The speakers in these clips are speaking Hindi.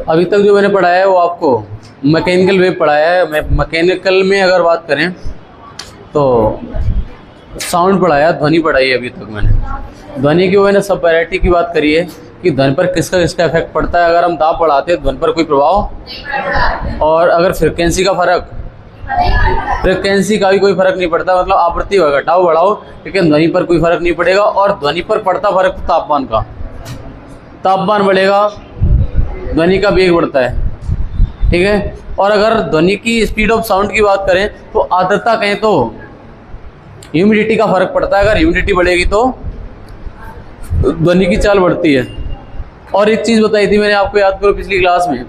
अभी तक जो मैंने पढ़ाया है वो आपको मैकेनिकल वेव पढ़ाया है। मैकेनिकल में अगर बात करें तो साउंड पढ़ाया, ध्वनि पढ़ाई है अभी तक मैंने। ध्वनि की मैंने सब वैरायटी की बात करी है कि ध्वनि पर किसका किसका इफेक्ट पड़ता है। अगर हम दाब बढ़ाते हैं ध्वनि पर कोई प्रभाव, और अगर फ्रिक्वेंसी का फर्क, फ्रिक्वेंसी का भी कोई फर्क नहीं पड़ता, मतलब आवृत्ति घटाओ बढ़ाओ, लेकिन ध्वनि पर कोई फर्क नहीं पड़ेगा। और ध्वनि पर पड़ता फर्क तो तापमान का, तापमान बढ़ेगा ध्वनि का वेग बढ़ता है, ठीक है। और अगर ध्वनि की स्पीड ऑफ साउंड की बात करें तो आर्द्रता कहें तो ह्यूमिडिटी का फर्क पड़ता है। अगर ह्यूमिडिटी बढ़ेगी तो ध्वनि की चाल बढ़ती है। और एक चीज़ बताई थी मैंने आपको, याद करो पिछली क्लास में,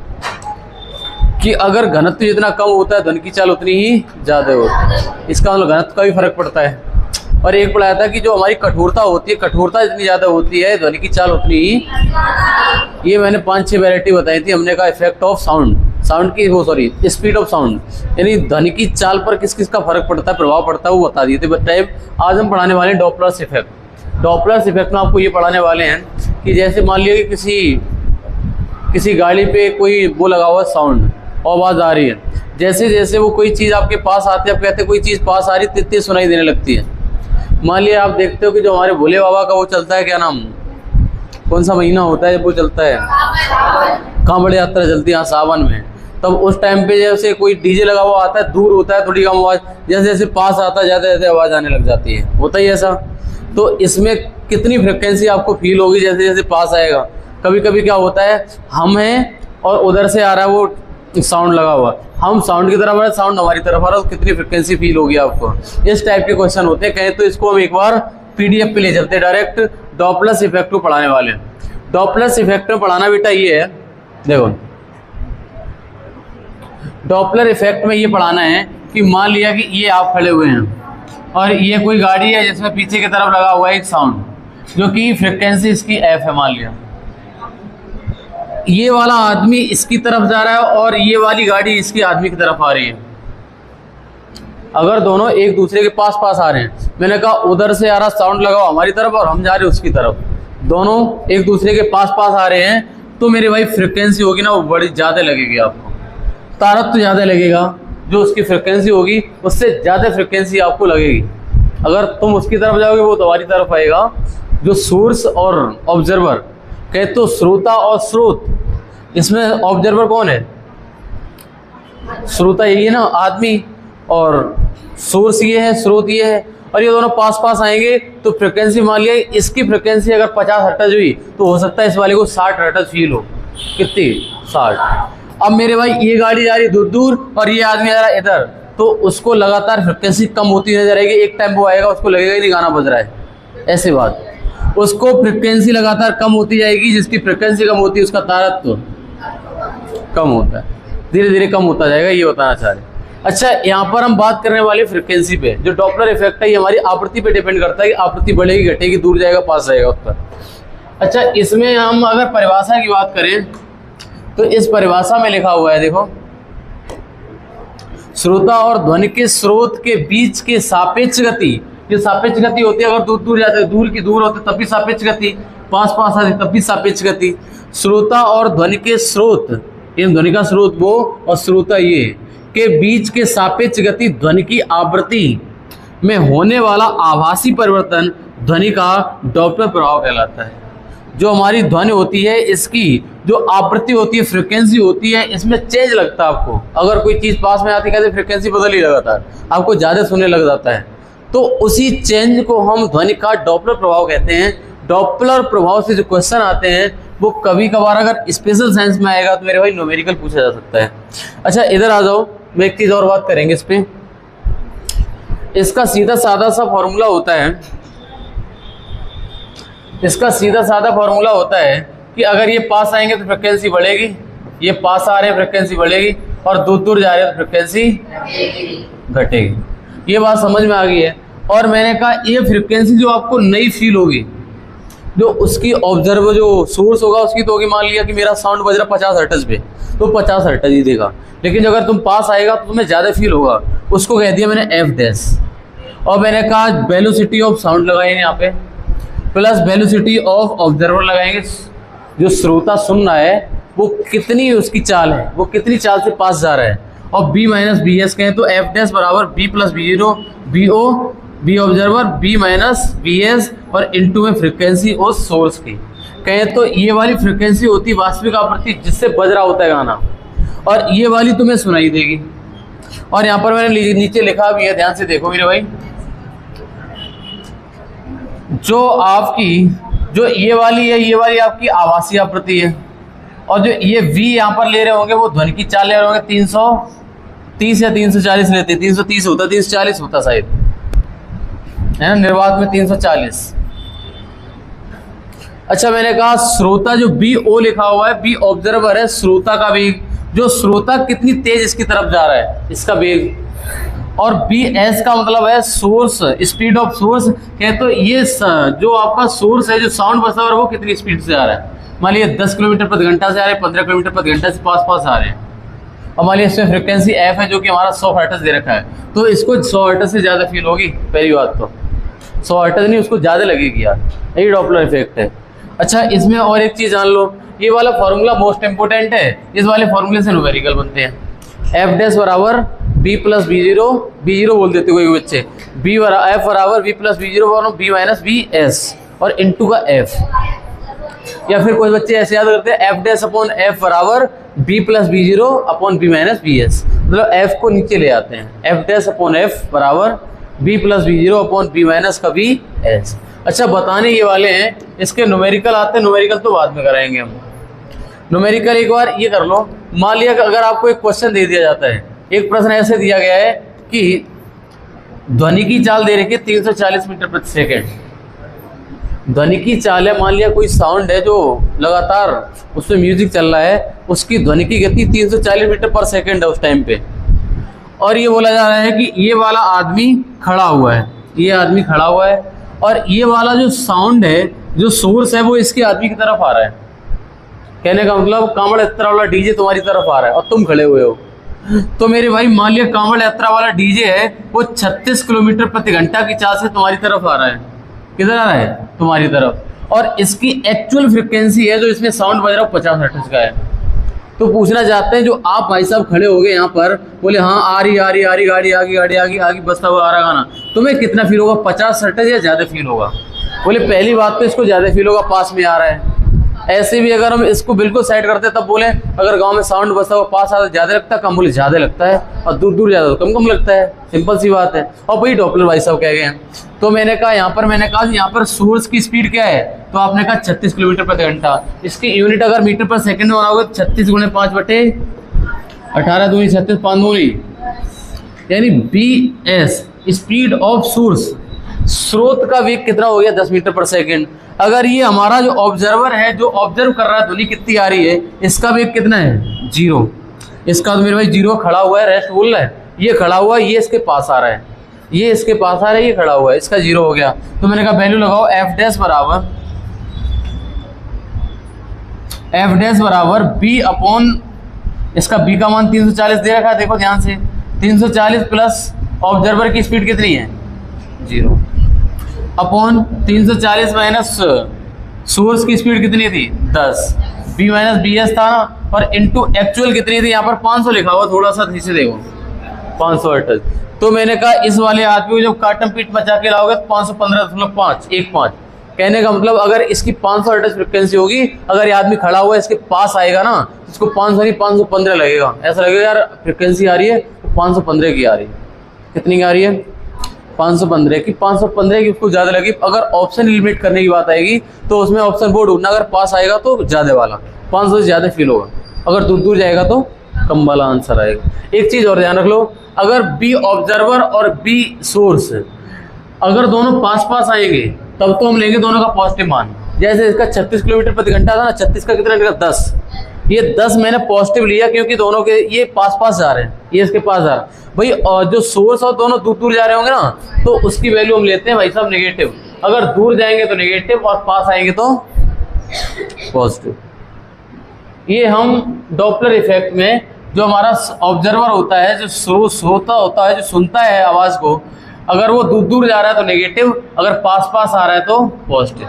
कि अगर घनत्व जितना कम होता है ध्वनि की चाल उतनी ही ज़्यादा होती है। इसका मतलब घनत्व का भी फर्क पड़ता है। और एक पढ़ाया था कि जो हमारी कठोरता होती है, कठोरता जितनी ज़्यादा होती है ध्वनि की चाल उतनी ही। ये मैंने 5-6 वैरायटी बताई थी। हमने कहा इफेक्ट ऑफ साउंड, साउंड की वो सॉरी स्पीड ऑफ साउंड, यानी ध्वनि की चाल पर किस किस का फर्क पड़ता है, प्रभाव पड़ता है, वो बता दिए थे। टाइप आज हम पढ़ाने वाले हैं डॉपलर्स इफेक्ट। डॉपलर्स इफेक्ट में आपको ये पढ़ाने वाले हैं कि जैसे मान लिया कि किसी गाड़ी पे कोई वो लगा हुआ साउंड, आवाज़ आ रही है, जैसे जैसे वो कोई चीज़ आपके पास आती है, आप कहते हैं कोई चीज़ पास आ रही है, तितली सुनाई देने लगती है। मान लिया आप देखते हो कि जो हमारे भोले बाबा का वो चलता है, क्या नाम, कौन सा महीना होता है जब वो चलता है, कांवड़ यात्रा चलती है, हाँ सावन में। तब उस टाइम पे जैसे कोई डीजे लगा हुआ आता है, दूर होता है थोड़ी कम आवाज़, जैसे जैसे पास आता है ज़्यादा ज़्यादा आवाज़ आने लग जाती है, होता ही ऐसा। तो इसमें कितनी फ्रिक्वेंसी आपको फील होगी जैसे जैसे पास आएगा। कभी कभी क्या होता है, हम हैं और उधर से आ रहा है वो साउंड लगा हुआ, हम साउंड की तरफ आ रहे हैं, साउंड हमारी तरफ आ रहा है, तो कितनी फ्रिक्वेंसी फील होगी आपको। इस टाइप के क्वेश्चन होते हैं। कहें तो इसको हम एक बार पीडीएफ पे ले चलते हैं, डायरेक्ट डॉपलर्स इफेक्ट को पढ़ाने वाले। डॉपलर्स इफेक्ट में पढ़ाना बेटा ये है, देखो डॉपलर इफेक्ट में ये पढ़ाना है कि मान लिया कि ये आप खड़े हुए हैं और ये कोई गाड़ी है जिसमें पीछे की तरफ लगा हुआ है एक साउंड, जो कि फ्रिक्वेंसी इसकी एफ है। मान लिया ये वाला आदमी इसकी तरफ जा रहा है और ये वाली गाड़ी इसकी आदमी की तरफ आ रही है। अगर दोनों एक दूसरे के पास पास आ रहे हैं, मैंने कहा उधर से आ रहा साउंड लगाओ हमारी तरफ और हम जा रहे हैं उसकी तरफ, दोनों एक दूसरे के पास पास आ रहे हैं, तो मेरे भाई फ्रिक्वेंसी होगी ना वो बड़ी ज़्यादा लगेगी आपको, तारक तो ज़्यादा लगेगा, जो उसकी फ्रिक्वेंसी होगी उससे ज़्यादा फ्रिक्वेंसी आपको लगेगी। अगर तुम उसकी तरफ जाओगे वो तुम्हारी तरफ आएगा। जो सोर्स और ऑब्जर्वर, कहे तो श्रोता और स्रोत, इसमें ऑब्जर्वर कौन है, श्रोता यही है ना आदमी, और सोर्स ये है, स्रोत ये है, और ये दोनों पास पास आएंगे तो फ्रिक्वेंसी मान लिया इसकी फ्रिक्वेंसी अगर 50 हर्ट्ज हुई तो हो सकता है इस वाले को 60 हर्ट्ज फील हो। कितनी, 60। अब मेरे भाई ये गाड़ी जा रही है दूर दूर और ये आदमी आ रहा है इधर, तो उसको लगातार फ्रिक्वेंसी कम होती नजर आएगी। एक टाइम वो आएगा उसको लगेगा ही नहीं गाना बज रहा है, ऐसी बात। उसको फ्रिक्वेंसी लगातार कम होती जाएगी, जिसकी फ्रिक्वेंसी कम होती है उसका तारत्व कम होता है, धीरे धीरे कम होता जाएगा, ये बताना चाह रहे। अच्छा, यहाँ पर हम बात करने वाले फ्रिक्वेंसी पे। जो डॉपलर इफेक्ट है ये हमारी आवृत्ति पे डिपेंड करता है कि आवृत्ति बढ़ेगी घटेगी, दूर जाएगा पास रहेगा उस पर। अच्छा, इसमें हम अगर परिभाषा की बात करें तो इस परिभाषा में लिखा हुआ है, देखो, श्रोता और ध्वनि के स्रोत के बीच के सापेक्ष गति, जो सापेक्ष गति होती है, अगर दूर दूर जाते दूर की दूर होते तब भी सापेक्ष गति, पास पास आते तब भी सापेक्ष गति। श्रोता और ध्वनि के स्रोत, ये ध्वनि का स्रोत वो और श्रोता ये, के बीच के सापेक्ष गति ध्वनि की आवृत्ति में होने वाला आभासी परिवर्तन ध्वनि का डॉपलर प्रभाव कहलाता है। जो हमारी ध्वनि होती है इसकी जो आवृत्ति होती है, फ्रिक्वेंसी होती है, इसमें चेंज लगता है आपको। अगर कोई चीज़ पास में आती है फ्रिक्वेंसी बदल ही लगातार, आपको ज़्यादा सुनने लग जाता है, तो उसी चेंज को हम ध्वनि का डॉपलर प्रभाव कहते हैं। डॉपलर प्रभाव से जो क्वेश्चन आते हैं वो कभी कभार अगर स्पेशल साइंस में आएगा तो मेरे भाई न्यूमेरिकल पूछा जा सकता है। अच्छा, इधर आ जाओ, मैं एक चीज़ और बात करेंगे इस पे। इसका सीधा साधा सा फॉर्मूला होता है, इसका सीधा साधा फॉर्मूला होता है कि अगर ये पास आएंगे तो फ्रिक्वेंसी बढ़ेगी, ये पास आ रहे हैं फ्रिक्वेंसी बढ़ेगी, और दूर दूर जा रहे हैं तो फ्रिक्वेंसी घटेगी। ये बात समझ में आ गई है। और मैंने कहा ये फ्रिक्वेंसी जो आपको नई फील होगी, जो उसकी ऑब्जर्व जो सोर्स होगा उसकी तो होगी, मान लिया कि मेरा साउंड बज रहा 50 हर्ट्ज पे तो 50 हर्ट्ज ही देगा, लेकिन अगर तुम पास आएगा तो तुम्हें ज़्यादा फील होगा, उसको कह दिया मैंने एफ डैश। और मैंने कहा वेलोसिटी ऑफ साउंड लगाई है यहाँ पे, प्लस वेलोसिटी ऑफ ऑब्जर्वर लगाएंगे, जो श्रोता सुन रहा है वो कितनी उसकी चाल है, वो कितनी चाल से पास जा रहा है। और बी माइनस बी एस कहें तो एफ डैश बराबर V plus V zero V O V observer V minus V S और इनटू में फ्रिक्वेंसी और सोर्स की कहें तो ये वाली फ्रिक्वेंसी होती है वास्तविक आवृत्ति जिससे बज रहा होता है गाना, और ये वाली तुम्हें सुनाई देगी। और यहाँ पर मैंने नीचे लिखा भी है, ध्यान से देखो मेरे भाई, जो ये वाली है, ये वाली आपकी आवासीय आवृत्ति है, और जो ये V यहाँ पर ले रहे होंगे वो ध्वनि की चाल ले रहे होंगे 330 या 340 लेते, 330 होता, 340 होता शायद, है ना, निर्वात में 340। अच्छा, मैंने कहा श्रोता जो BO लिखा हुआ है, B ऑब्जर्वर है, श्रोता का वेग, जो श्रोता कितनी तेज इसकी तरफ जा रहा है इसका वेग, और BS का मतलब है सोर्स, स्पीड ऑफ सोर्स कहें तो ये जो आपका सोर्स है, जो साउंड बसा है वो कितनी स्पीड से आ रहा है। मान लिया 10 किलोमीटर प्रति घंटा से आ रहे हैं, 15 किलोमीटर प्रति घंटा से पास आ रहे हैं, और मान लिया इसमें फ्रिक्वेंसी F है जो कि हमारा 100 हर्ट्ज दे रखा है, तो इसको 100 हर्ट्ज से ज़्यादा फील होगी। पहली बात तो 100 हर्ट्ज नहीं, उसको ज़्यादा लगेगी यार, यही डॉपलर इफेक्ट है। अच्छा, इसमें और एक चीज़ जान लो, ये वाला फॉर्मूला मोस्ट इंपोर्टेंट है, इस वाले फॉर्मूले से न्यूमेरिकल बनते हैं। एफ डैश बराबर बी प्लस बी जीरो बोल देते कोई बच्चे, एफ बराबर V plus V zero V minus V S और इनटू का एफ, या फिर कोई बच्चे ऐसे याद करते हैं एफ डैश अपॉन एफ बराबर V plus V zero upon V minus V S, मतलब एफ को नीचे ले आते हैं, एफ डैश अपॉन एफ बराबर V plus V zero upon V minus का बी एस। अच्छा, बताने ये वाले हैं, इसके न्यूमेरिकल आते हैं, न्यूमेरिकल तो बाद में कराएंगे हम। न्यूमेरिकल एक बार ये कर लो, मान लिया कि अगर आपको एक क्वेश्चन दे दिया जाता है, एक प्रश्न ऐसे दिया गया है कि ध्वनि की चाल दे रखी है 340 मीटर प्रति सेकेंड, ध्वनि की चाल है, मान लिया कोई साउंड है जो लगातार उसमें म्यूजिक चल रहा है, उसकी ध्वनि की गति 340 मीटर पर सेकेंड है उस टाइम पे, और ये बोला जा रहा है कि ये वाला आदमी खड़ा हुआ है, ये आदमी खड़ा हुआ है, और ये वाला जो साउंड है, जो सोर्स है, वो इसके आदमी की तरफ आ रहा है। कहने का मतलब कांवड़ यात्रा वाला डीजे तुम्हारी तरफ आ रहा है और तुम खड़े हुए हो, तो मेरे भाई मान लिया कांवड़ यात्रा वाला डीजे है, वो 36 किलोमीटर प्रति घंटा की चाल से तुम्हारी तरफ आ रहा है। किधर आ रहा है? तुम्हारी तरफ, और इसकी एक्चुअल फ्रिक्वेंसी है जो इसमें साउंड बज रहा है 50 हर्ट्ज का है। तो पूछना चाहते हैं, जो आप भाई साहब खड़े हो गए यहाँ पर, बोले हाँ आ रही गाड़ी आगे बसता हुआ आ रहा गाना, तुम्हें कितना फील होगा, 50 हर्ट्ज या ज़्यादा फील होगा? बोले पहली बात तो इसको ज़्यादा फील होगा, पास में आ रहा है। ऐसे भी अगर हम इसको बिल्कुल साइड करते तब बोले अगर गांव में साउंड बसता हुआ पास आता ज़्यादा लगता है, कम बोले ज़्यादा लगता है, और दूर ज़्यादा तो कम लगता है, सिंपल सी बात है। और वही डॉपलर भाई साहब कह गए हैं। तो मैंने कहा यहाँ पर सोर्स की स्पीड क्या है, तो आपने कहा 36 किलोमीटर प्रति घंटा, इसकी यूनिट अगर मीटर पर सेकंड में बनाओगे 36 गुणे 5/18 दूनी 36 5 दूनी, यानी BS स्पीड ऑफ सोर्स, स्रोत का वेग कितना हो गया 10 मीटर पर सेकंड। अगर ये हमारा जो ऑब्जर्वर है, जो ऑब्जर्व कर रहा है ध्वनि कितनी आ रही है, इसका वेग कितना है 0, इसका तो मेरे भाई 0 खड़ा हुआ है, रेस्ट बोल रहा है, ये खड़ा हुआ है, ये इसके पास आ रहा है, ये इसके पास आ रहा है, ये खड़ा हुआ है, इसका 0 हो गया। तो मैंने कहा वैल्यू लगाओ एफ डैश बराबर बी अपॉन, इसका बी का मान 340 दे रखा है, देखो ध्यान से, 340 प्लस ऑब्जर्वर की स्पीड कितनी है 0 अपॉन 340 माइनस सोर्स की स्पीड कितनी थी 10, बी माइनस बी एस था ना, और इनटू एक्चुअल कितनी थी, यहाँ पर 500 लिखा हुआ, थोड़ा सा नीचे देखो 500 हर्ट्ज। तो मैंने कहा इस वाले आदमी को जब काटम पीट मचा के लाओगे तो 515.5 कहने का मतलब अगर इसकी 500 हर्ट्ज फ्रिक्वेंसी होगी, अगर ये आदमी खड़ा हुआ है इसके पास आएगा ना, इसको 500 नहीं 515 लगेगा, ऐसा लगेगा यार फ्रिक्वेंसी आ रही है 515 की आ रही है, कितनी की आ रही है 515 की, 515 की उसको ज़्यादा लगी। अगर ऑप्शन एलिमिनेट करने की बात आएगी तो उसमें ऑप्शन बोर्ड ढूंढना, अगर पास आएगा तो ज़्यादा वाला 500 से ज़्यादा फील होगा, अगर दूर जाएगा तो कम वाला आंसर आएगा। एक चीज़ और ध्यान रख लो, अगर बी ऑब्जर्वर और बी सोर्स अगर दोनों पास आएंगे तब तो हम लेंगे दोनों का पॉजिटिव मान। जैसे इसका 36 किलोमीटर प्रति घंटा था ना, 36 का कितना निकला 10, ये 10 मैंने पॉजिटिव लिया क्योंकि दोनों के ये पास जा रहे हैं, ये इसके पास जा रहा है भाई, और जो सोर्स और दोनों दूर जा रहे होंगे ना, तो उसकी वैल्यू हम लेते हैं भाई साहब नेगेटिव। अगर दूर जाएंगे तो नेगेटिव और पास आएंगे तो पॉजिटिव। ये हम डॉपलर इफेक्ट में जो हमारा ऑब्जर्वर होता है, जो श्रोता होता है, जो सुनता है आवाज़ को, अगर वो दूर दूर जा रहा है तो नेगेटिव, अगर पास पास आ रहा है तो पॉजिटिव।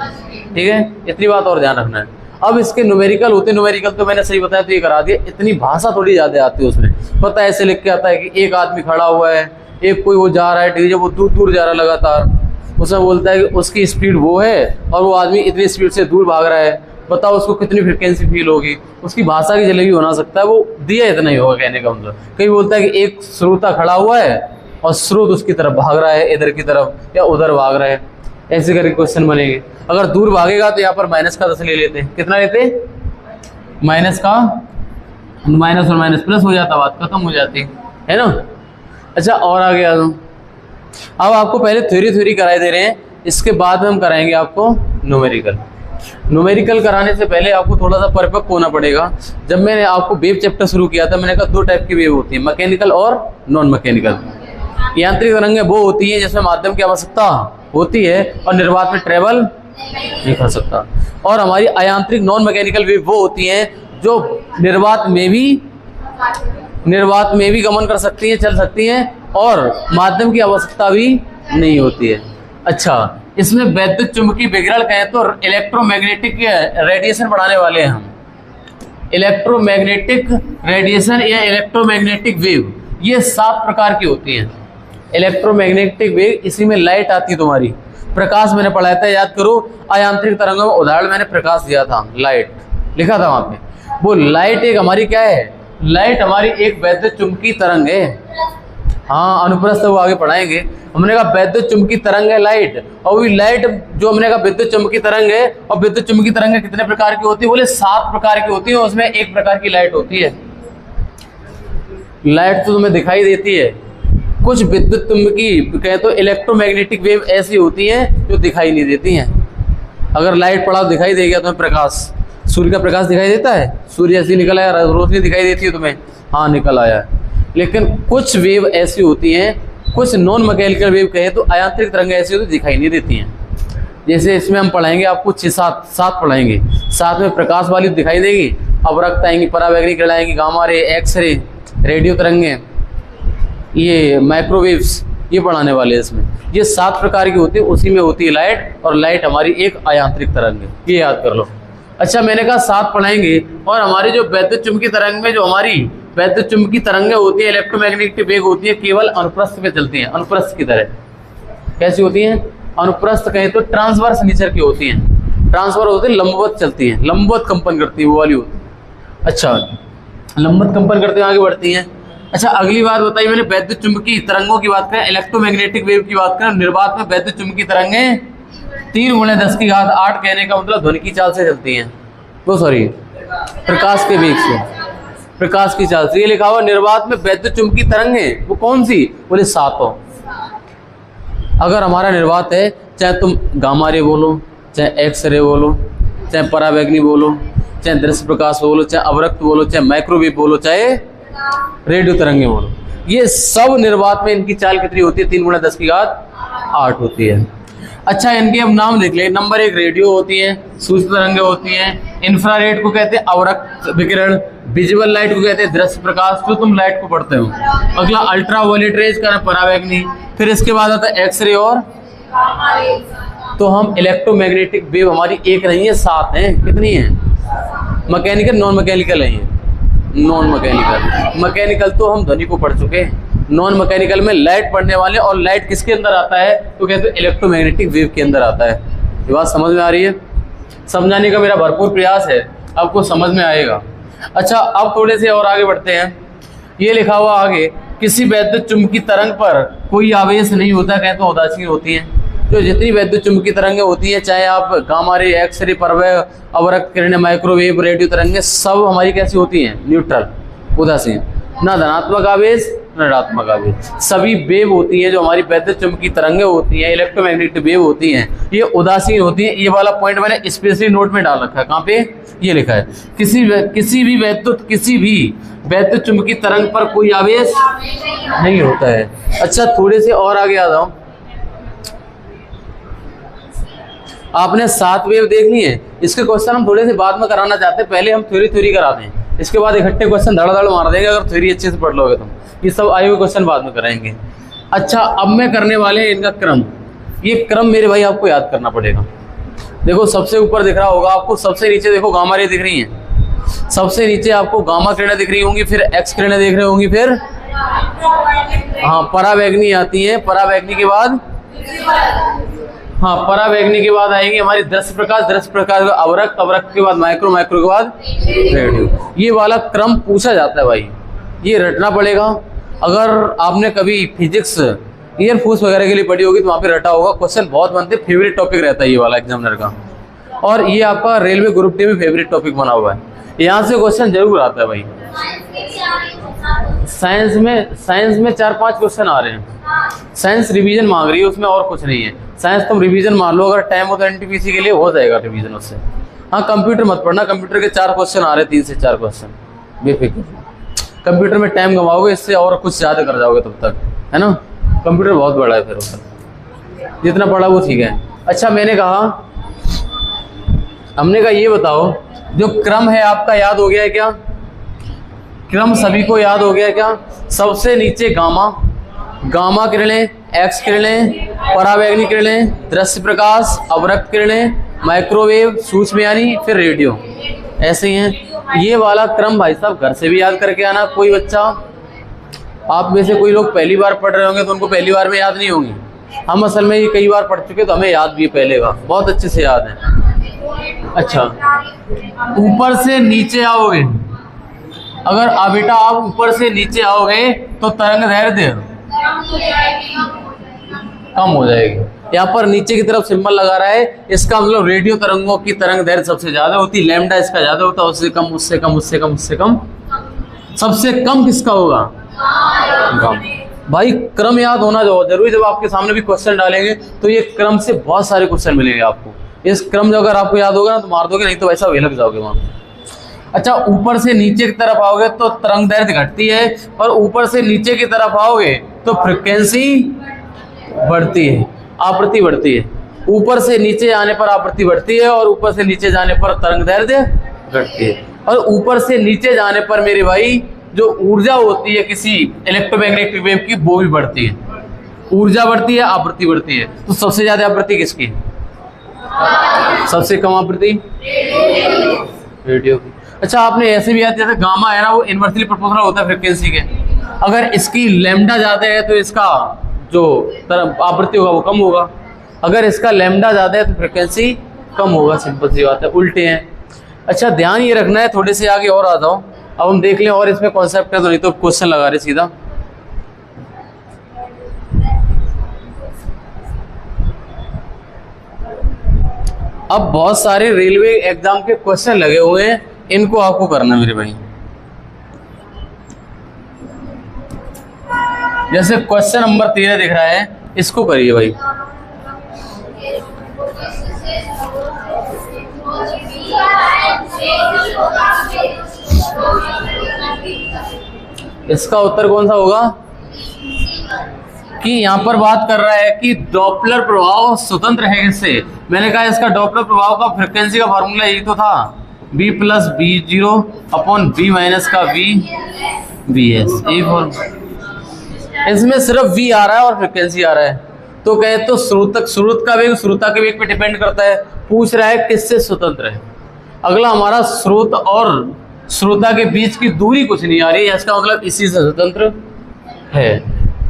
ठीक है, इतनी बात और ध्यान रखना है। अब इसके न्यूमेरिकल होते हैं, न्यूमेरिकल तो मैंने सही बताया तो ये करा दिया। इतनी भाषा थोड़ी ज़्यादा आती है उसमें, पता है ऐसे लिख के आता है कि एक आदमी खड़ा हुआ है, एक कोई वो जा रहा है, ठीक है, वो दूर दूर जा रहा है लगातार, उसमें बोलता है कि उसकी स्पीड वो है और वो आदमी इतनी स्पीड से दूर भाग रहा है, बताओ उसको कितनी फ्रिक्वेंसी फील होगी। उसकी भाषा की जलेबी बना सकता है वो, दिया इतना ही होगा कहने का मतलब। कहीं बोलता है कि एक श्रोता खड़ा हुआ है और स्रोत उसकी तरफ भाग रहा है, इधर की तरफ या उधर भाग रहा है, ऐसे करके क्वेश्चन बनेंगे। अगर दूर भागेगा तो यहाँ पर माइनस का 10 ले लेते हैं। कितना लेते? माइनस का, माइनस और माइनस प्लस हो जाता, बात खत्म हो जाती है ना। अच्छा, और आगे आ जाओ। अब आपको पहले थ्योरी कराए दे रहे हैं, इसके बाद में हम कराएंगे आपको न्यूमेरिकल। न्यूमेरिकल कराने से पहले आपको थोड़ा सा परिपक्व होना पड़ेगा। जब मैंने आपको वेव चैप्टर शुरू किया था, मैंने कहा 2 टाइप की वेव होती है, मैकेनिकल और नॉन मैकेनिकल। यांत्रिक तरंगें वो होती हैं जिसमें माध्यम की आवश्यकता होती है और निर्वात में ट्रेवल नहीं कर सकता, और हमारी अयांत्रिक नॉन मैकेनिकल वेव वो होती हैं जो निर्वात में भी गमन कर सकती हैं, चल सकती हैं, और माध्यम की आवश्यकता भी नहीं होती है। अच्छा, इसमें वैद्युत चुंबकीय विकिरण कहें तो इलेक्ट्रोमैग्नेटिक रेडिएशन पढ़ाने वाले हैं हम। इलेक्ट्रोमैग्नेटिक रेडिएशन या इलेक्ट्रोमैग्नेटिक वेव, ये 7 प्रकार की होती हैं। इलेक्ट्रोमैग्नेटिक वेव, इसी में लाइट आती है तुम्हारी, प्रकाश मैंने पढ़ाया था, याद करो। अयांत्रिक तरंगों में उदाहरण मैंने प्रकाश दिया था, लाइट लिखा था वहां पे। वो लाइट एक हमारी क्या है? लाइट हमारी एक वैद्युत चुंबकीय तरंग है। हाँ, अनुप्रस्थ वो आगे पढ़ाएंगे। हमने कहा वैद्युत चुंबकीय तरंग है लाइट, और वही लाइट जो हमने कहा विद्युत चुंबकीय तरंग है, और विद्युत चुंबकीय तरंग कितने प्रकार की होती है? बोले 7 प्रकार की होती है, उसमें एक प्रकार की लाइट होती है। लाइट तो तुम्हें दिखाई देती है, कुछ विद्युत चुंबकीय कहे तो इलेक्ट्रोमैग्नेटिक वेव ऐसी होती हैं जो दिखाई नहीं देती हैं। अगर लाइट पड़ा दिखाई देगा तुम्हें प्रकाश, सूर्य का प्रकाश दिखाई देता है, सूर्य ऐसी निकल आया, रोशनी दिखाई देती है तुम्हें, हाँ निकल आया। लेकिन कुछ वेव ऐसी होती हैं, कुछ नॉन मैकेनिकल वेव कहे तो अयांत्रिक तरंगें ऐसी होती दिखाई नहीं देती हैं। जैसे इसमें हम पढ़ाएंगे आपको 6-7 पढ़ाएंगे। 7 में प्रकाश वाली दिखाई देगी, अवरक्त आएंगी, परावैंगनी किरण आएंगी, gamma ray, X ray, radio तरंगें, ये माइक्रोवेव्स, ये पढ़ाने वाले हैं इसमें। ये 7 प्रकार की होती है, उसी में होती है लाइट, और लाइट हमारी एक अयांत्रिक तरंग है, ये याद कर लो। अच्छा, मैंने कहा 7 पढ़ाएंगे, और हमारी जो वैद्युत चुंबकीय तरंग में जो हमारी वैद्युत चुंबकीय तरंगें होती है, इलेक्ट्रोमैग्नेटिक वेव होती है, केवल अनुप्रस्थ पे चलती हैं, अनुप्रस्थ की तरह। कैसी होती हैं? अनुप्रस्थ कहें तो ट्रांसवर्स नेचर की होती हैं। ट्रांसवर्स होती है, लंबवत चलती हैं, लंबवत कंपन करती है, वो वाली होती है। अच्छा, लंबवत कंपन करते हुए आगे बढ़ती हैं। अच्छा, अगली बात बताइए मैंने, वैद्युत चुंबकीय तरंगों की बात करें, इलेक्ट्रोमैग्नेटिक वेव की बात करें, निर्वात में वैद्युत चुंबकीय तरंगें 3 × 10⁸ कहने का मतलब ध्वनि की चाल से चलती हैं, वो सॉरी प्रकाश के वेग से, प्रकाश की चाल से। ये लिखा हुआ निर्वात में वैद्युत चुंबकीय तरंगें, वो कौन सी? बोले 7। अगर हमारा निर्वात है, चाहे तुम गामा रे बोलो, चाहे एक्स रे बोलो, चाहे परावैंगनी बोलो, चाहे दृश्य प्रकाश बोलो, चाहे अवरक्त बोलो, चाहे माइक्रोवेव बोलो, चाहे रेडियो तरंगें बोलो, ये सब निर्वात में इनकी चाल कितनी होती है? 3 × 10⁸ होती है। अच्छा, इनके अब नाम लिख ले। नंबर 1 रेडियो होती है, सूक्ष्म तरंगें होती हैं, इंफ्रारेड को कहते हैं अवरक्त विकिरण, विजुअल लाइट को कहते हैं दृश्य प्रकाश, जो तुम लाइट को पढ़ते हो। अगला अल्ट्रावायलेट रेज का परावैंगनी, फिर इसके बाद आता है एक्सरे और। तो हम इलेक्ट्रोमैग्नेटिक वेव हमारी एक नहीं है, 7 हैं। कितनी है? मैकेनिकल, नॉन मैकेनिकल है ये। नॉन मैकेनिकल, मैकेनिकल तो हम ध्वनि को पढ़ चुके हैं, नॉन मैकेनिकल में लाइट पढ़ने वाले। और लाइट किसके अंदर आता है? तो कहते हैं इलेक्ट्रोमैग्नेटिक वेव के अंदर आता है। ये बात समझ में आ रही है? समझाने का मेरा भरपूर प्रयास है, आपको समझ में आएगा। अच्छा, अब थोड़े से और आगे बढ़ते हैं। ये लिखा हुआ आगे, किसी वैद्युत चुंबकीय तरंग पर कोई आवेश नहीं होता, कहते तो उदासीन होती हैं। जो जितनी वैद्युत चुंबकीय तरंगें होती हैं, चाहे आप गामा रे, एक्स रे, परवैव, अवरक्त किरणें, माइक्रोवेव, रेडियो तरंगें, सब हमारी कैसी होती हैं? न्यूट्रल, उदासीन, ना धनात्मक आवेश ना ऋणात्मक आवेश। सभी वेव होती हैं जो हमारी वैद्युत चुंबकीय तरंगें होती हैं, इलेक्ट्रोमैग्नेटिक वेव होती हैं, ये उदासीन होती हैं। ये वाला पॉइंट मैंने स्पेशली नोट में डाल रखा है। कहाँ पे? ये लिखा है, किसी भी वैद्युत चुंबकीय तरंग पर कोई आवेश नहीं होता है। अच्छा, थोड़े से और आगे आ जाओ। आपने 7 वेव देख ली है, इसके क्वेश्चन हम थोड़े से बाद में कराना चाहते हैं, पहले हम थ्योरी करा दें, इसके बाद इकट्ठे क्वेश्चन धड़ मार देंगे अगर थ्योरी अच्छे से पढ़ लोगे तुम। ये सब आए हुए क्वेश्चन बाद में कराएंगे। अच्छा, अब मैं करने वाले हैं इनका क्रम। ये क्रम मेरे भाई आपको याद करना पड़ेगा। देखो सबसे ऊपर दिख रहा होगा आपको, सबसे नीचे देखो गामा रे दिख रही हैं, सबसे नीचे आपको गामा किरणें दिख रही होंगी, फिर एक्स किरणें देख रहे होंगी, फिर हाँ परावैग्नी आती है। परावैग्नी के बाद हाँ परावैग्नी के बाद आएंगे हमारी दृश्य प्रकाश, दृश्य प्रकाश का अवरक्त, अवरक्त के बाद माइक्रो, माइक्रो के बाद रेडियो। ये वाला क्रम पूछा जाता है भाई, ये रटना पड़ेगा। अगर आपने कभी फिजिक्स ईयरफोर्स वगैरह के लिए पढ़ी होगी तो वहाँ पे रटा होगा। क्वेश्चन बहुत बनते, फेवरेट टॉपिक रहता है ये वाला एग्जामिनर का, और ये आपका रेलवे ग्रुप डी में फेवरेट टॉपिक बना हुआ है। यहाँ से क्वेश्चन जरूर आता है भाई। साइंस में 4-5 क्वेश्चन आ रहे हैं। साइंस रिवीजन मांग रही है, उसमें और कुछ नहीं है। साइंस तुम रिवीजन मान लो, अगर टाइम हो तो एनटीपीसी के लिए हो जाएगा रिवीजन उससे। हाँ कंप्यूटर मत पढ़ना, कंप्यूटर के 4 क्वेश्चन आ रहे हैं, 3 से 4 क्वेश्चन, बेफिक्र। कंप्यूटर में टाइम गंवाओगे, इससे और कुछ ज़्यादा कर जाओगे तब तक, है ना। कंप्यूटर बहुत बड़ा है, फिर उसका जितना पढ़ा वो ठीक है। अच्छा हमने कहा ये बताओ, जो क्रम है आपका याद हो गया है क्या? क्रम सभी को याद हो गया है क्या? सबसे नीचे गामा, गामा किरणें, एक्स किरणें, परावैग्नी किरणें, दृश्य प्रकाश, अवरक्त किरणें, माइक्रोवेव, सूक्ष्म यानी, फिर रेडियो, ऐसे ही हैं। ये वाला क्रम भाई साहब घर से भी याद करके आना। कोई बच्चा, आप में से कोई लोग पहली बार पढ़ रहे होंगे तो उनको पहली बार में याद नहीं होंगी। हम असल में ये कई बार पढ़ चुके तो हमें याद भी पहले का बहुत अच्छे से याद है। अच्छा, ऊपर से नीचे आओगे, अगर बेटा आप ऊपर से नीचे आओगे तो तरंग दैर्ध्य कम हो जाएगी। यहाँ पर नीचे की तरफ सिंबल लगा रहा है, इसका मतलब रेडियो तरंगों की तरंग दैर्ध्य सबसे ज्यादा होती है, लैम्डा इसका ज्यादा होता है, उससे कम, उससे कम, उससे कम, उससे कम। सबसे कम किसका होगा? कम। भाई क्रम याद होना जरूरी। जब आपके सामने भी क्वेश्चन डालेंगे तो ये क्रम से बहुत सारे क्वेश्चन मिलेंगे आपको। इस क्रम जो अगर आपको याद होगा ना तो मार दोगे, नहीं तो वैसा लग जाओगे वहां। अच्छा, ऊपर से नीचे की तरफ आओगे तो तरंग दैर्ध्य घटती है, और ऊपर से नीचे की तरफ आओगे तो फ्रिक्वेंसी बढ़ती है, आवृत्ति बढ़ती है। ऊपर से नीचे आने पर आवृत्ति बढ़ती है, और ऊपर से नीचे जाने पर तरंग दैर्ध्य घटती है। और ऊपर से नीचे जाने पर मेरे भाई जो ऊर्जा होती है किसी इलेक्ट्रोमैग्नेटिक वेव की, वो भी बढ़ती है। ऊर्जा बढ़ती है, आवृत्ति बढ़ती है। तो सबसे ज्यादा आवृत्ति किसकी? सबसे कम आवृत्ति रेडियो की। अच्छा, आपने ऐसे भी याद, जैसे गामा है ना, वो इनवर्सली प्रोपोर्शनल होता है फ्रिक्वेंसी के। अगर इसकी लैम्डा ज्यादा है तो इसका जो आवृत्ति होगा वो कम होगा, अगर इसका लैम्डा ज्यादा है तो फ्रिक्वेंसी कम होगा। सिंपल सी बात है, उल्टे हैं। अच्छा, ध्यान ये रखना है। थोड़े से आगे और आ जाओ, अब हम देख लें और इसमें कॉन्सेप्ट है तो, नहीं तो क्वेश्चन लगा रहे सीधा। अब बहुत सारे रेलवे एग्जाम के क्वेश्चन लगे हुए हैं, इनको आपको करना मेरे भाई। जैसे क्वेश्चन नंबर 13 दिख रहा है, इसको करिए भाई। इसका उत्तर कौन सा होगा? कि यहाँ पर बात कर रहा है कि डॉपलर प्रभाव स्वतंत्र है किससे। मैंने कहा इसका डॉपलर प्रभाव का फ्रिक्वेंसी का फार्मूला यही तो था, b + b0 upon b minus का v bs। इसमें सिर्फ v आ रहा है और फ्रिक्वेंसी आ रहा है, तो कहे तो स्रोत का वेग श्रोता के वेग पे डिपेंड करता है। पूछ रहा है किससे स्वतंत्र है। अगला हमारा स्रोत और श्रोता के बीच की दूरी कुछ नहीं आ रही है, इसका मतलब इसी से स्वतंत्र है।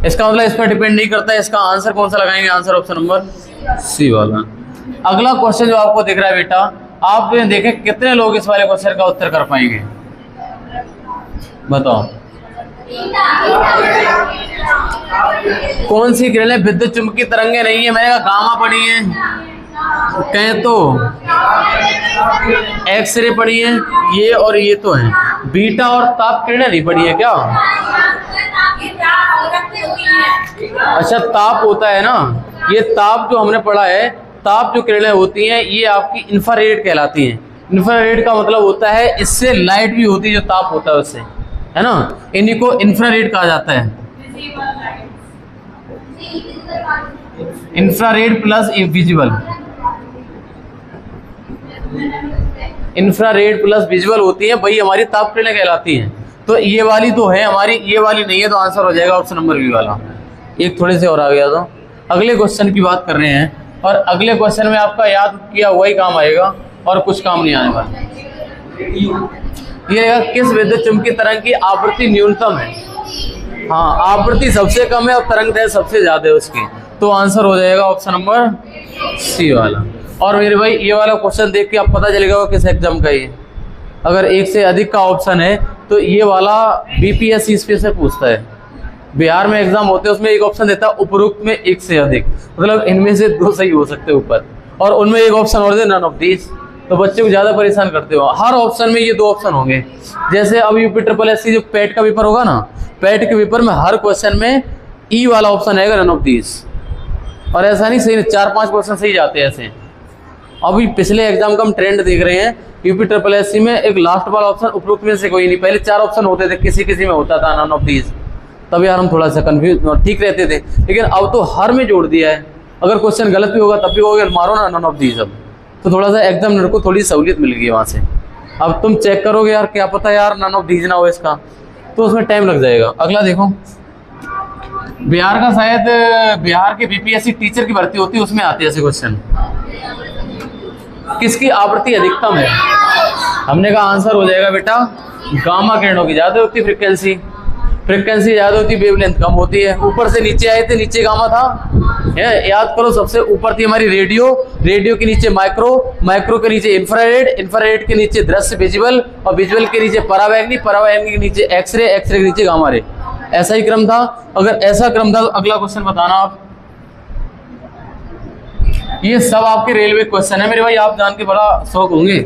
इसका मतलब इस पर डिपेंड नहीं करता है। इसका आंसर कौन सा लगाएंगे? आंसर ऑप्शन नंबर सी वाला। अगला क्वेश्चन जो आपको दिख रहा है बेटा, आप देखें कितने लोग इस वाले क्वेश्चन का उत्तर कर पाएंगे, बताओ। कौन सी किरणें विद्युत चुंबकीय तरंगे नहीं है? मैंने कहा गामा पढ़ी है, कहें तो एक्सरे पढ़ी है, ये और ये तो है। बीटा और ताप किरणें नहीं पढ़ी है क्या? अच्छा, ताप होता है ना, ये ताप जो हमने पढ़ा है, ताप जो किरणें होती हैं ये आपकी इंफ्रारेड कहलाती हैं। इंफ्रारेड का मतलब होता है इससे लाइट भी होती है, जो ताप होता है उससे, है ना, इन्हीं को इंफ्रारेड कहा जाता है। Infrared plus visible, infrared plus visual होती है, वही हमारी ताप किरणें कहलाती हैं। तो ये वाली तो है हमारी, ये वाली नहीं है, तो आंसर हो जाएगा ऑप्शन नंबर बी वाला। एक थोड़े से और आ गया तो अगले क्वेश्चन की बात कर रहे हैं, और अगले क्वेश्चन में आपका याद किया वही काम आएगा और कुछ काम नहीं आने वाला। ये किस विद्युत चुम्बकीय तरंग की आवृत्ति न्यूनतम है? हाँ, आवृत्ति सबसे कम है और तरंग दैर्ध्य सबसे ज्यादा है उसकी, तो आंसर हो जाएगा ऑप्शन नंबर सी वाला। और मेरे भाई ये वाला क्वेश्चन देख के आप पता चलेगा किस एग्जाम का ये, अगर एक से अधिक का ऑप्शन है तो ये वाला बीपीएससी इस पे से पूछता है। बिहार में एग्जाम होते हैं उसमें एक ऑप्शन देता है उपरोक्त में एक से अधिक, मतलब इनमें से दो सही हो सकते हैं ऊपर, और उनमें एक ऑप्शन और दे नन ऑफ दीज, तो बच्चे को ज्यादा परेशान करते हो। हर ऑप्शन में ये दो ऑप्शन होंगे। जैसे अब यूपी ट्रिपल एस सी जो पैट का पेपर होगा ना, पैट के पेपर में हर क्वेश्चन में ई वाला ऑप्शन आएगा नन ऑफ दीज, और ऐसा नहीं सही 4-5 क्वेश्चन सही जाते हैं ऐसे। अभी पिछले एग्जाम का हम ट्रेंड देख रहे हैं, यूपी ट्रिपल एस सी में एक लास्ट वाला ऑप्शन उपरोक्त में से कोई नहीं, पहले 4 ऑप्शन होते थे, किसी किसी में होता था नन ऑफ दीज, तब यार हम थोड़ा सा कंफ्यूज ठीक रहते थे, लेकिन अब तो हर में जोड़ दिया है। अगर क्वेश्चन गलत भी होगा तब भी होगा, मारो ना नन ऑफ दीज, अब तो थोड़ा सा एग्जामिनर को थोड़ी सहूलियत मिल गई वहाँ से। अब तुम चेक करोगे यार क्या पता यार नन ऑफ दीज ना हो इसका, तो उसमें टाइम लग जाएगा। अगला देखो, बिहार का शायद बिहार के बीपीएससी टीचर की भर्ती होती है, उसमें आते हैं ऐसे क्वेश्चन, किसकी आवृत्ति अधिकतम है? हमने कहा आंसर हो जाएगा बेटा गामा किरणों की ज्यादा होती फ्रीक्वेंसी, फ्रीक्वेंसी ज्यादा होती, वेवलेंथ कम होती है। ऊपर से नीचे आए थे, नीचे गामा था, याद करो सबसे ऊपर थी हमारी रेडियो, रेडियो के नीचे माइक्रो, माइक्रो के नीचे इंफ्रारेड, इंफ्रारेड के नीचे दृश्य विजुअल, और विजुअल के नीचे परावैंगनी, परावैंगनी के नीचे एक्सरे, एक्सरे के नीचे गामा रे। ऐसा ही क्रम था। अगर ऐसा क्रम था तो अगला क्वेश्चन बताना आप। ये सब आपके रेलवे क्वेश्चन है मेरे भाई, आप जान के बड़ा शौक होंगे।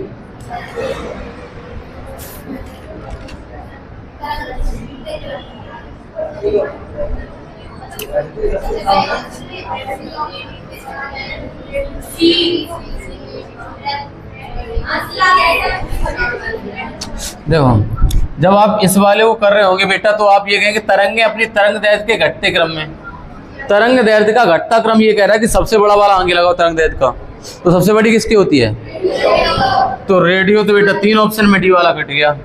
देखो जब आप इस वाले को कर रहे होंगे बेटा, तो आप ये कहेंगे तरंगे अपनी तरंग दैर्ध्य के घटते क्रम में। तरंग दैर्ध्य का घटता क्रम ये कह रहा है कि सबसे बड़ा वाला आगे लगाओ तरंग दैर्ध्य का, तो सबसे बड़ी किसकी होती है? तो रेडियो, तो बेटा 3 ऑप्शन में डी वाला कट गया।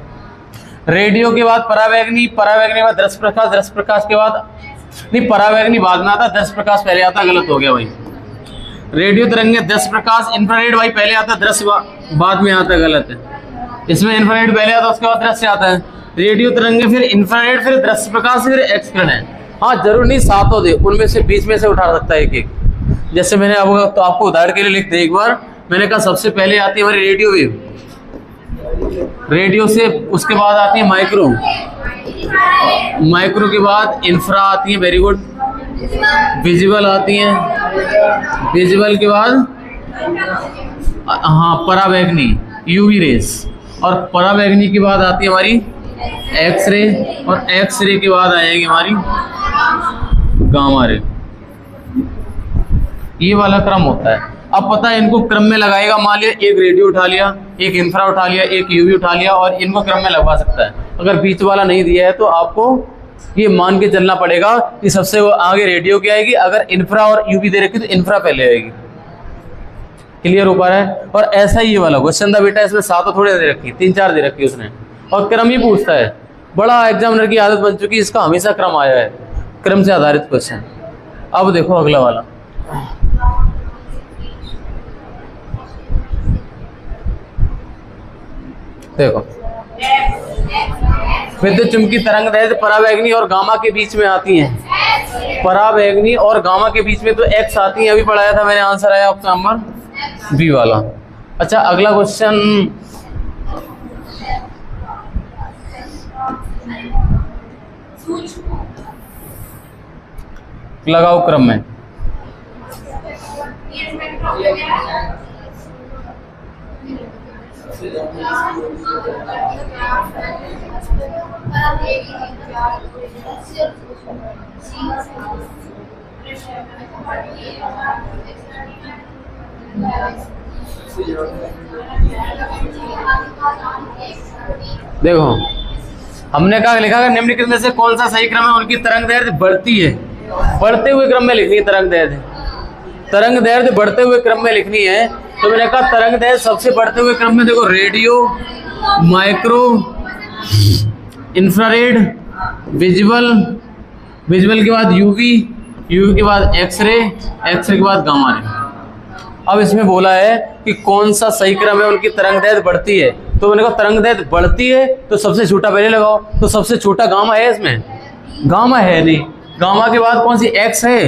रेडियो के बाद परावैंगनी, परावैंगनी के बाद दृश्य प्रकाश, दृश्य प्रकाश के बाद नहीं, परावैंगनी बाद में आता, दृश्य प्रकाश पहले आता, गलत हो गया भाई। रेडियो तरंगे दृश्य प्रकाश, इंफ्रारेड भाई पहले आता, दृश्य बाद में आता, गलत है। इसमें इंफ्रारेड पहले आता, उसके बाद दृश्य आता है। रेडियो तरंगे, फिर इंफ्रारेड, फिर दृश्य प्रकाश, फिर एक्स किरण है। हाँ जरूर नहीं सातों दे, उनमें से बीच में से उठा सकता है एक एक। जैसे मैंने तो आपको उदाहरण के लिए लिख दे एक बार, मैंने कहा सबसे पहले आती है हमारी रेडियो वेव, रेडियो से उसके बाद आती है माइक्रो, माइक्रो के बाद इंफ्रा आती है, वेरी गुड, विजुअल आती है, विजुअल के बाद हाँ परावैंगनी यूवी रेस, और परावैंगनी के बाद आती है हमारी एक्सरे, और एक्सरे के बाद आएगी हमारी गामा रे। ये वाला क्रम होता है। अब पता है इनको क्रम में लगाएगा, मान लिया एक रेडियो उठा लिया, एक इंफ्रा उठा लिया, एक यूवी उठा लिया, और इनको क्रम में लगवा सकता है। अगर बीच वाला नहीं दिया है तो आपको ये मान के चलना पड़ेगा कि सबसे आगे रेडियो की आएगी, अगर इंफ्रा और यूवी दे रखी तो इंफ्रा पहले आएगी। क्लियर हो पा रहा है? और ऐसा ही ये वाला क्वेश्चन था बेटा, इसमें 7 थोड़े दे रखी, 3-4 दे रखी उसने, और क्रम ही पूछता है। बड़ा एग्जामिनर की आदत बन चुकी है, इसका हमेशा क्रम आया है, क्रम से आधारित क्वेश्चन। अब देखो अगला वाला, देखो विद्युत चुम्बकीय तरंग दैर्ध्य परावैंगनी और गामा के बीच में आती हैं। परावैंगनी और गामा के बीच में तो एक्स आती है, अभी पढ़ाया था मैंने, आंसर आया ऑप्शन नंबर बी वाला। अच्छा अगला क्वेश्चन, लगाओ क्रम में। देखो हमने कहा लिखा है निम्नलिखित में से कौन सा सही क्रम है, उनकी तरंग दैर्ध्य बढ़ती है, बढ़ते हुए क्रम में लिखनी है तरंग दैर्ध्य, तरंग दैर्ध्य बढ़ते हुए क्रम में लिखनी है। तो मैंने कहा तरंग दैर्ध्य सबसे बढ़ते हुए क्रम में देखो radio, micro, infrared, visual, visual के बाद यूवी, यूवी के बाद एक्सरे, एक्सरे के बाद गामा रे। अब इसमें बोला है कि कौन सा सही क्रम है उनकी तरंगदैर्घ्य बढ़ती है। तो मैंने कहा तरंगदैर्घ्य बढ़ती है तो सबसे छोटा पहले लगाओ, तो सबसे छोटा गामा है इसमें, गामा है नहीं। गामा के बाद कौन सी एक्स है,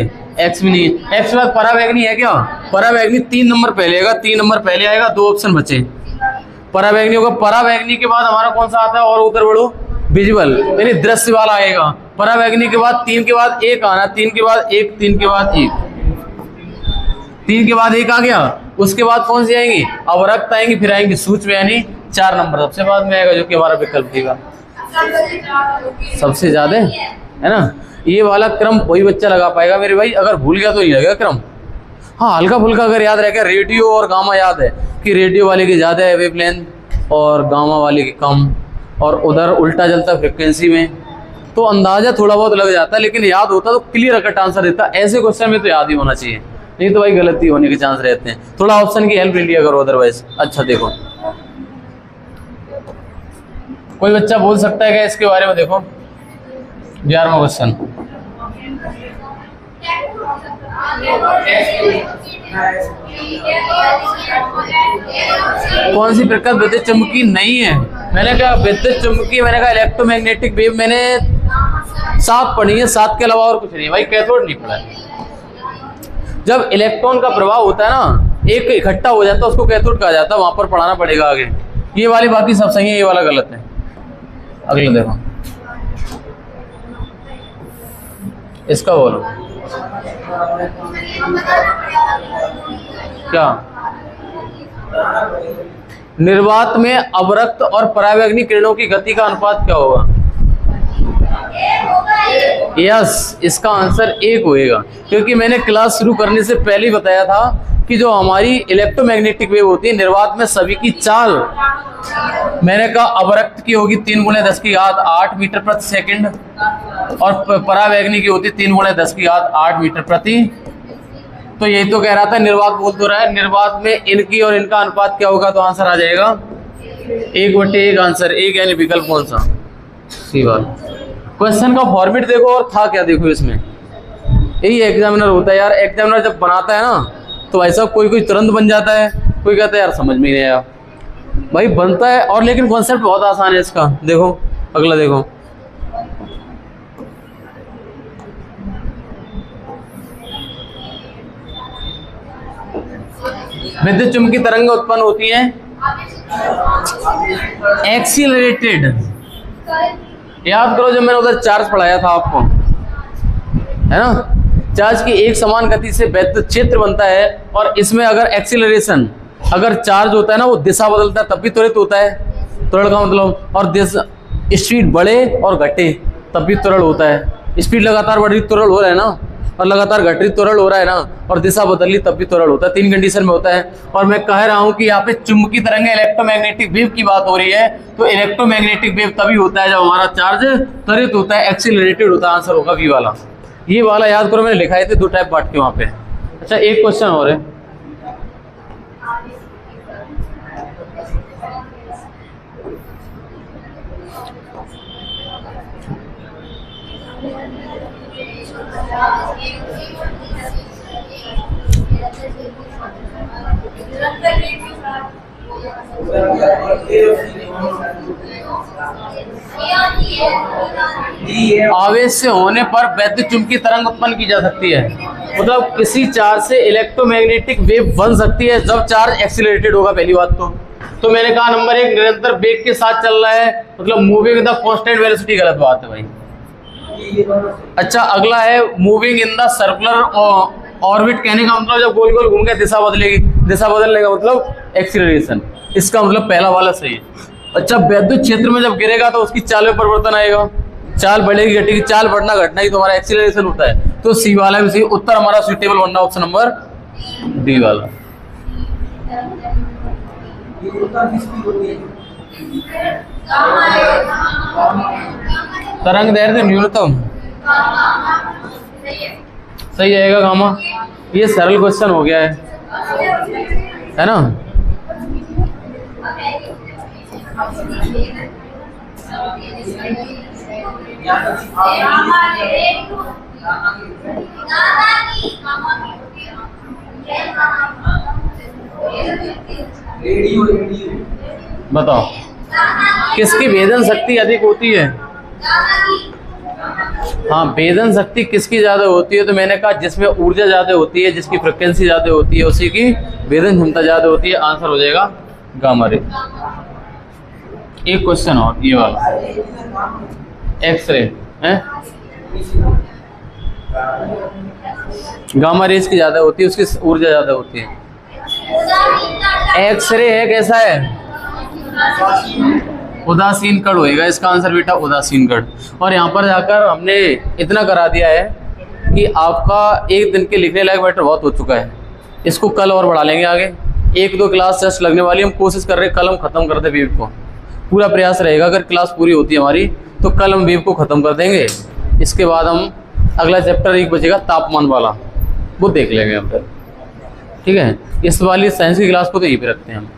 एक्स भी नहीं है। एक्स के बाद परावैगनी है क्या, परावैगनी 3 नंबर पहले आएगा, 3 नंबर पहले आएगा, 2 ऑप्शन बचे। परावैगनी होगा, परावैगनी के बाद हमारा कौन सा आता है और उधर बढ़ो, विजुअल यानी दृश्य वाला आएगा। परावैगनी के बाद 3 के बाद 1 आना, 3 के बाद 1, 3 के बाद 1, 3 के बाद 1 आ गया। उसके बाद कौन सी आएंगी, अवरक्त आएंगी, फिर आएंगी सूक्ष्म यानी 4 नंबर सबसे बाद में आएगा, जो कि हमारा विकल्प देगा सबसे ज्यादा, है ना। ये वाला क्रम वही बच्चा लगा पाएगा मेरे भाई, अगर भूल गया तो नहीं लगेगा क्रम। हाँ हल्का फुल्का अगर याद रह गया, रेडियो और गामा याद है कि रेडियो वाले की ज़्यादा है वेवलेंथ और गामा वाले की कम, और उधर उल्टा चलता फ्रिक्वेंसी में, तो अंदाजा थोड़ा बहुत लग जाता है, लेकिन याद होता तो क्लियर कट आंसर देता। ऐसे क्वेश्चन में तो याद ही होना चाहिए, नहीं तो भाई गलती होने के चांस रहते हैं। थोड़ा ऑप्शन की हेल्प ले लिया करो अदरवाइज। अच्छा देखो, कोई बच्चा बोल सकता है क्या इसके बारे में, देखो 11वां क्वेश्चन। कौन सी प्रकार विद्युत चुम्बकी नहीं है, मैंने कहा विद्युत चुम्बकी, मैंने कहा इलेक्ट्रोमैग्नेटिक वेव मैंने 7 पढ़ी है, 7 के अलावा और कुछ नहीं भाई, कैथोड नहीं पढ़ा है। जब इलेक्ट्रॉन का प्रभाव होता है ना, एक इकट्ठा हो जाता है, उसको कैथोड कहा जाता है, वहां पर पढ़ाना पड़ेगा आगे। ये वाली बाकी सब सही है, ये वाला गलत है। अगला देखो, इसका बोलो क्या, निर्वात में अवरक्त और परावैगनी किरणों की गति का अनुपात क्या होगा। यस, इसका आंसर 1 होएगा, क्योंकि मैंने क्लास शुरू करने से पहले ही बताया था कि जो हमारी इलेक्ट्रोमैग्नेटिक वेव होती है निर्वात में सभी की चाल, मैंने कहा अवरक्त की होगी 3 × 10⁸ मीटर प्रति सेकंड, और परावैगनी की होती 3 × 10⁸ मीटर प्रति। तो यही तो कह रहा था, निर्वात बोल तो रहा है, निर्वात में इनकी और इनका अनुपात क्या होगा, तो आंसर आ जाएगा 1/1 आंसर 1, यानी विकल्प कौन सा, सी वाला। क्वेश्चन का फॉर्मेट देखो और था क्या, देखो इसमें यही एग्जामिनर होता है यार। एग्जामिनर जब बनाता है ना तो ऐसा कोई तुरंत बन जाता है, कोई कहता है यार समझ में नहीं आया, भाई बनता है। और लेकिन कॉन्सेप्ट बहुत आसान है इसका। देखो अगला देखो, विद्युत चुम्बकीय तरंग उत्पन्न होती है एक्सीलरेटेड। याद करो जब मैंने उधर चार्ज पढ़ाया था आपको, है ना, चार्ज की एक समान गति से विद्युत क्षेत्र बनता है, और इसमें अगर एक्सीलरेशन, अगर चार्ज होता है ना वो दिशा बदलता है तब भी त्वरित होता है, त्वरण का मतलब, और स्पीड बढ़े और घटे तब भी त्वरण होता है। स्पीड लगातार बढ़ रही त्वरण हो रहा है ना, और लगातार घट रही त्वरण हो रहा है ना, और दिशा बदल रही तब भी त्वरण होता है। 3 कंडीशन में होता है। और मैं कह रहा हूं कि यहाँ पे चुंबकीय तरंग इलेक्ट्रोमैग्नेटिक वेव की बात हो रही है, तो इलेक्ट्रोमैग्नेटिक वेव तभी होता है जब हमारा चार्ज त्वरित होता है, एक्सीलरेटेड होता है। आंसर होगा बी वाला। ये वाला याद करो, मैंने लिखाए थे 2 टाइप बांट के वहां पे। अच्छा एक क्वेश्चन और है, आवेश से होने पर वैद्युत चुंबकीय तरंग उत्पन्न की जा सकती है। मतलब किसी चार्ज से इलेक्ट्रोमैग्नेटिक वेव बन सकती है जब चार्ज एक्सीलरेटेड होगा। पहली बात तो मैंने कहा नंबर 1 निरंतर वेग के साथ चल रहा है, मतलब मूविंग द कांस्टेंट वेलोसिटी, गलत बात है भाई। अच्छा अगला है moving in the circular orbit, कहने का मतलब जब गोल गोल घूम के दिशा बदलेगी, दिशा बदलने का मतलब एक्सीलरेशन, इसका मतलब पहला वाला सही है। अच्छा विद्युत क्षेत्र में जब गिरेगा तो उसकी चाल में परिवर्तन आएगा, चाल बढ़ेगी घटेगी, चाल बढ़ना घटना ही तो हमारा एक्सीलरेशन होता है। तो सी वाला भी सही उत्तर हमारा सुइटेबल बनना ऑप्शन नंबर डी वाला। तरंग दैर्घ्य न्यूनतम सही आएगा गामा। ये सरल क्वेश्चन हो गया है ना। बताओ किसकी भेदन शक्ति अधिक होती है? हाँ, भेदन शक्ति किसकी ज्यादा होती है? तो मैंने कहा जिसमें ऊर्जा ज्यादा होती है, जिसकी फ्रिक्वेंसी ज्यादा होती है, उसी की भेदन क्षमता ज्यादा होती है। आंसर हो जाएगा गामा रे। एक क्वेश्चन और ये वाला, एक्सरे है, गामा रेज की ज्यादा होती है, उसकी ऊर्जा ज्यादा होती है। एक्सरे है कैसा है? उदासीन कण होएगा इसका आंसर बेटा, उदासीन कण। और यहाँ पर जाकर हमने इतना करा दिया है कि आपका एक दिन के लिखने लायक मैटर बहुत हो चुका है। इसको कल और बढ़ा लेंगे आगे, 1-2 क्लास जस्ट लगने वाली। हम कोशिश कर रहे हैं कल हम खत्म कर दें वेव को, पूरा प्रयास रहेगा। अगर क्लास पूरी होती है हमारी तो कल हम वेव को ख़त्म कर देंगे। इसके बाद हम अगला चैप्टर एक बचेगा तापमान वाला, वो देख लेंगे हम फिर, ठीक है। इस वाली साइंस की क्लास को तो यहीं पे रखते हैं हम।